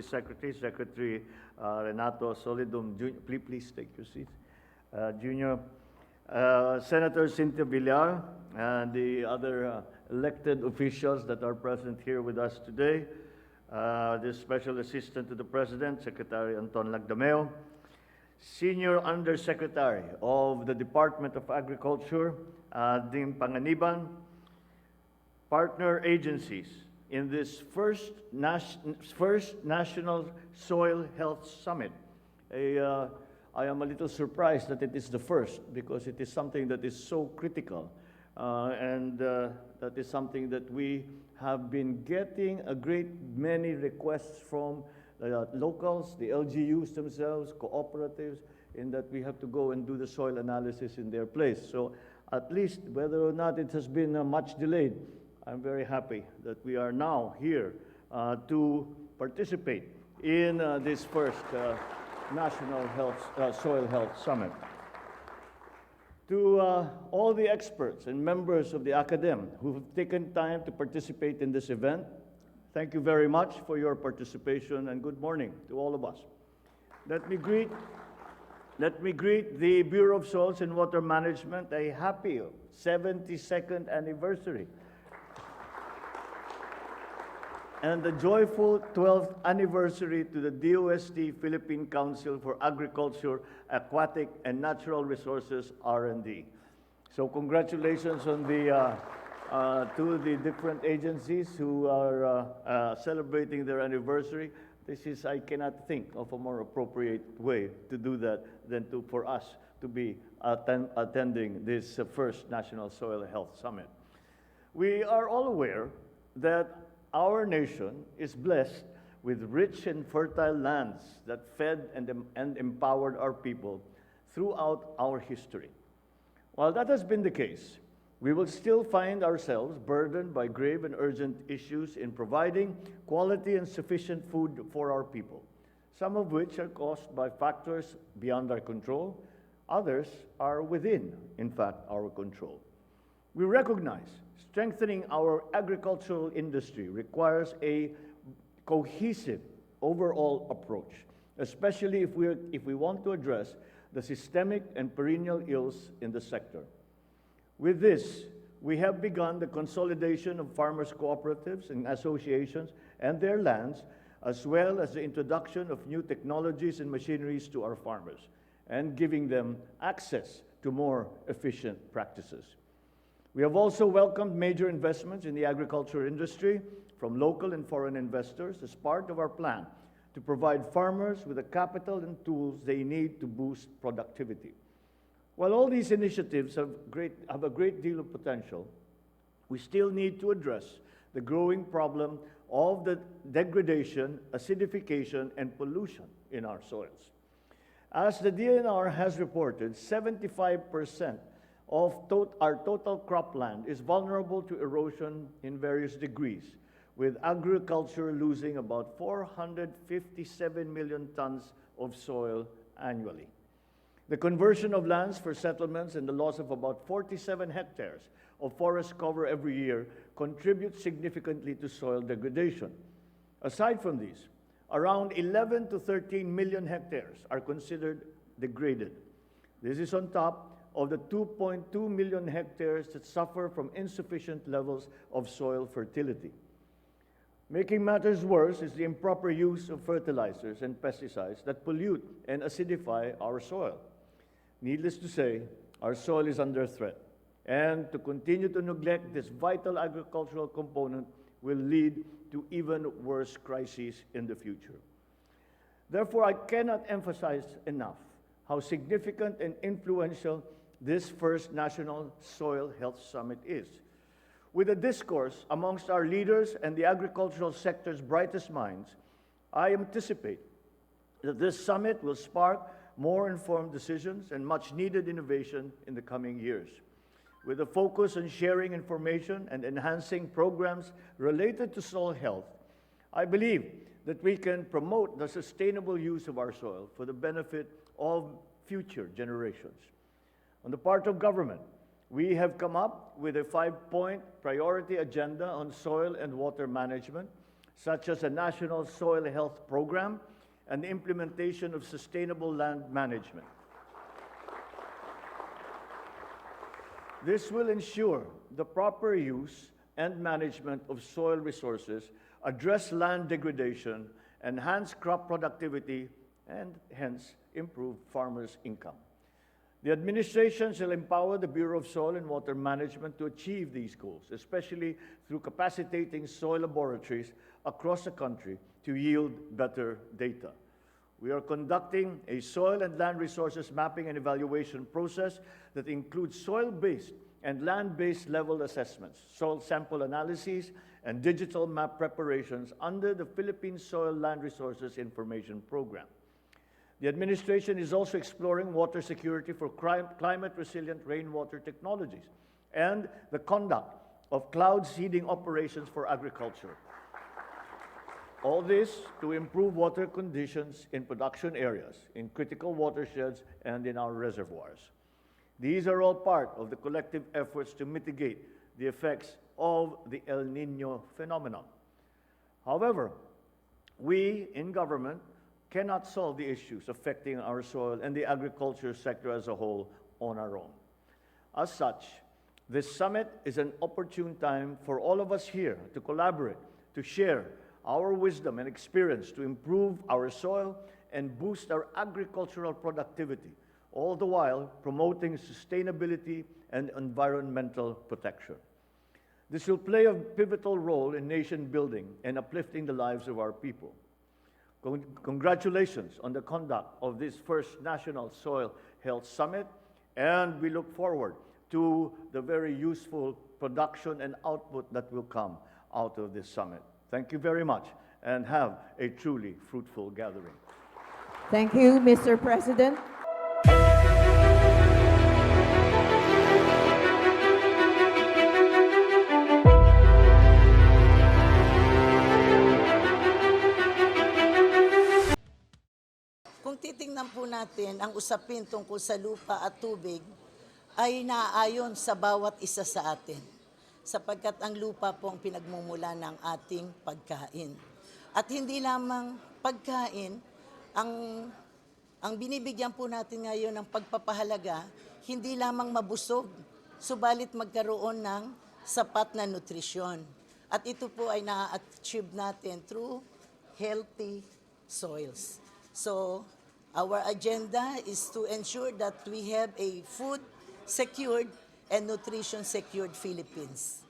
Secretary, Secretary Renato Solidum Jr. Please take your seats. Junior, Senator Cynthia Villar, and the other elected officials that are present here with us today, the Special Assistant to the President, Secretary Anton Lagdameo, Senior Undersecretary of the Department of Agriculture, Dim Panganiban, partner agencies in this first National Soil Health Summit. I am a little surprised that it is the first, because it is something that is so critical, and that is something that we have been getting a great many requests from locals, the LGUs themselves, cooperatives, in that we have to go and do the soil analysis in their place. So at least, whether or not it has been much delayed, I'm very happy that we are now here to participate in this first National Soil Health Summit. To all the experts and members of the academe who have taken time to participate in this event, thank you very much for your participation, and good morning to all of us. Let me greet the Bureau of Soils and Water Management a happy 72nd anniversary, and the joyful 12th anniversary to the DOST Philippine Council for Agriculture, Aquatic, and Natural Resources R&D. So congratulations on to the different agencies who are celebrating their anniversary. I cannot think of a more appropriate way to do that than for us to be attending this first National Soil Health Summit. We are all aware that our nation is blessed with rich and fertile lands that fed and empowered our people throughout our history. While that has been the case, we will still find ourselves burdened by grave and urgent issues in providing quality and sufficient food for our people, some of which are caused by factors beyond our control. Others are within, in fact, our control. We recognize strengthening our agricultural industry requires a cohesive overall approach, especially if we want to address the systemic and perennial ills in the sector. With this, we have begun the consolidation of farmers' cooperatives and associations and their lands, as well as the introduction of new technologies and machineries to our farmers, and giving them access to more efficient practices. We have also welcomed major investments in the agriculture industry from local and foreign investors as part of our plan to provide farmers with the capital and tools they need to boost productivity. While all these initiatives have a great deal of potential, we still need to address the growing problem of the degradation, acidification, and pollution in our soils. As the DNR has reported, 75% of our total cropland is vulnerable to erosion in various degrees, with agriculture losing about 457 million tons of soil annually. The conversion of lands for settlements and the loss of about 47 hectares of forest cover every year contribute significantly to soil degradation. Aside from these, around 11 to 13 million hectares are considered degraded. This is on top of the 2.2 million hectares that suffer from insufficient levels of soil fertility. Making matters worse is the improper use of fertilizers and pesticides that pollute and acidify our soil. Needless to say, our soil is under threat, and to continue to neglect this vital agricultural component will lead to even worse crises in the future. Therefore, I cannot emphasize enough how significant and influential this first National Soil Health Summit is. With a discourse amongst our leaders and the agricultural sector's brightest minds, I anticipate that this summit will spark more informed decisions and much needed innovation in the coming years. With a focus on sharing information and enhancing programs related to soil health, I believe that we can promote the sustainable use of our soil for the benefit of future generations. On the part of government, we have come up with a 5-point priority agenda on soil and water management, such as a national soil health program and the implementation of sustainable land management. This will ensure the proper use and management of soil resources, address land degradation, enhance crop productivity, and hence improve farmers' income. The administration shall empower the Bureau of Soil and Water Management to achieve these goals, especially through capacitating soil laboratories across the country to yield better data. We are conducting a soil and land resources mapping and evaluation process that includes soil-based and land-based level assessments, soil sample analyses, and digital map preparations under the Philippine Soil Land Resources Information Program. The administration is also exploring water security for climate resilient rainwater technologies and the conduct of cloud seeding operations for agriculture. All this to improve water conditions in production areas, in critical watersheds, and in our reservoirs. These are all part of the collective efforts to mitigate the effects of the El Niño phenomenon. However, we in government cannot solve the issues affecting our soil and the agriculture sector as a whole on our own. As such, this summit is an opportune time for all of us here to collaborate, to share our wisdom and experience to improve our soil and boost our agricultural productivity, all the while promoting sustainability and environmental protection. This will play a pivotal role in nation building and uplifting the lives of our people. Congratulations on the conduct of this first National Soil Health Summit, and we look forward to the very useful production and output that will come out of this summit. Thank you very much, and have a truly fruitful gathering. Thank you, Mr. President. Kung titingnan po natin ang usapin tungkol sa lupa at tubig ay naaayon sa bawat isa sa atin, sapagkat ang lupa po ang pinagmumula ng ating pagkain. At hindi lamang pagkain, ang binibigyan po natin ngayon ng pagpapahalaga, hindi lamang mabusog, subalit magkaroon ng sapat na nutrisyon. At ito po ay na-achieve natin through healthy soils. So, our agenda is to ensure that we have a food secured and nutrition secured Philippines.